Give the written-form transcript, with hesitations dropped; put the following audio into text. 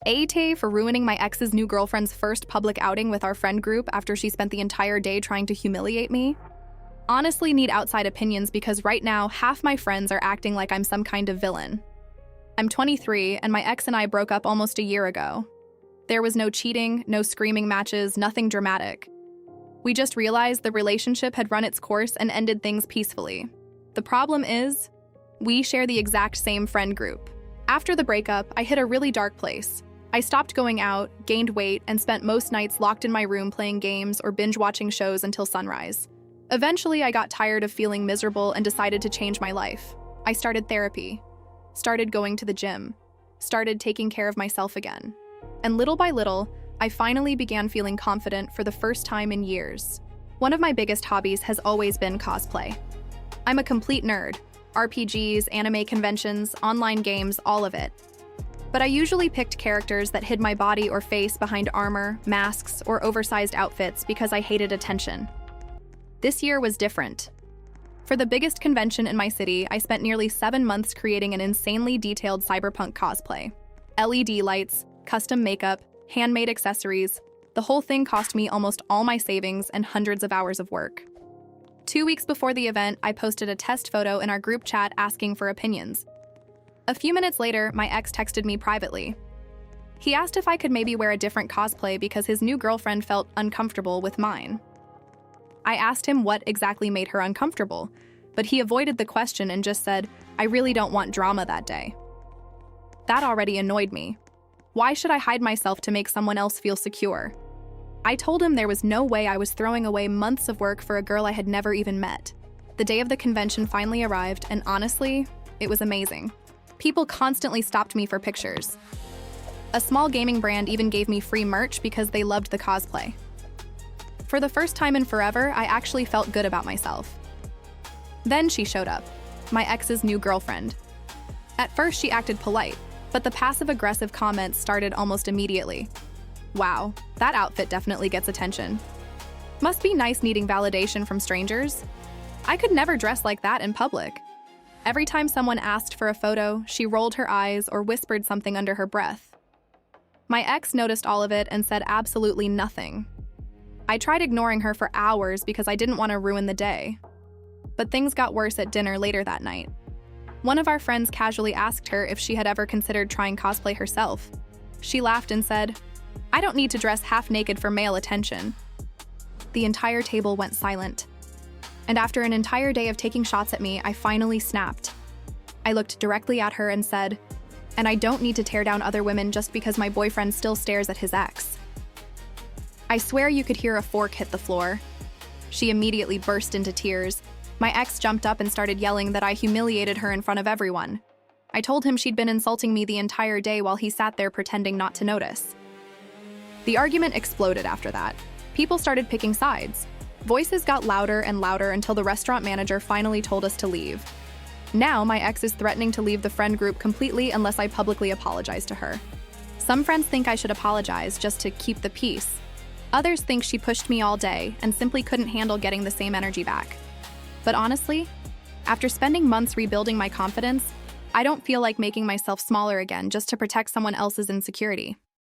AT for ruining my ex's new girlfriend's first public outing with our friend group after she spent the entire day trying to humiliate me. Honestly need outside opinions because right now half my friends are acting like I'm some kind of villain. I'm 23 and my ex and I broke up almost a year ago. There was no cheating, no screaming matches, nothing dramatic. We just realized the relationship had run its course and ended things peacefully. The problem is, we share the exact same friend group. After the breakup, I hit a really dark place. I stopped going out, gained weight, and spent most nights locked in my room playing games or binge-watching shows until sunrise. Eventually, I got tired of feeling miserable and decided to change my life. I started therapy, started going to the gym, started taking care of myself again. And little by little, I finally began feeling confident for the first time in years. One of my biggest hobbies has always been cosplay. I'm a complete nerd. RPGs, anime conventions, online games, all of it. But I usually picked characters that hid my body or face behind armor, masks, or oversized outfits because I hated attention. This year was different. For the biggest convention in my city, I spent nearly 7 months creating an insanely detailed cyberpunk cosplay. LED lights, custom makeup, handmade accessories. The whole thing cost me almost all my savings and hundreds of hours of work. 2 weeks before the event, I posted a test photo in our group chat asking for opinions. A few minutes later, my ex texted me privately. He asked if I could maybe wear a different cosplay because his new girlfriend felt uncomfortable with mine. I asked him what exactly made her uncomfortable, but he avoided the question and just said, "I really don't want drama that day." That already annoyed me. Why should I hide myself to make someone else feel secure? I told him there was no way I was throwing away months of work for a girl I had never even met. The day of the convention finally arrived, and honestly, it was amazing. People constantly stopped me for pictures. A small gaming brand even gave me free merch because they loved the cosplay. For the first time in forever, I actually felt good about myself. Then she showed up, my ex's new girlfriend. At first, she acted polite, but the passive-aggressive comments started almost immediately. Wow, that outfit definitely gets attention. Must be nice needing validation from strangers. I could never dress like that in public. Every time someone asked for a photo, she rolled her eyes or whispered something under her breath. My ex noticed all of it and said absolutely nothing. I tried ignoring her for hours because I didn't want to ruin the day. But things got worse at dinner later that night. One of our friends casually asked her if she had ever considered trying cosplay herself. She laughed and said, "I don't need to dress half-naked for male attention." The entire table went silent. And after an entire day of taking shots at me, I finally snapped. I looked directly at her and said, "And I don't need to tear down other women just because my boyfriend still stares at his ex." I swear you could hear a fork hit the floor. She immediately burst into tears. My ex jumped up and started yelling that I humiliated her in front of everyone. I told him she'd been insulting me the entire day while he sat there pretending not to notice. The argument exploded after that. People started picking sides. Voices got louder and louder until the restaurant manager finally told us to leave. Now, my ex is threatening to leave the friend group completely unless I publicly apologize to her. Some friends think I should apologize just to keep the peace. Others think she pushed me all day and simply couldn't handle getting the same energy back. But honestly, after spending months rebuilding my confidence, I don't feel like making myself smaller again just to protect someone else's insecurity.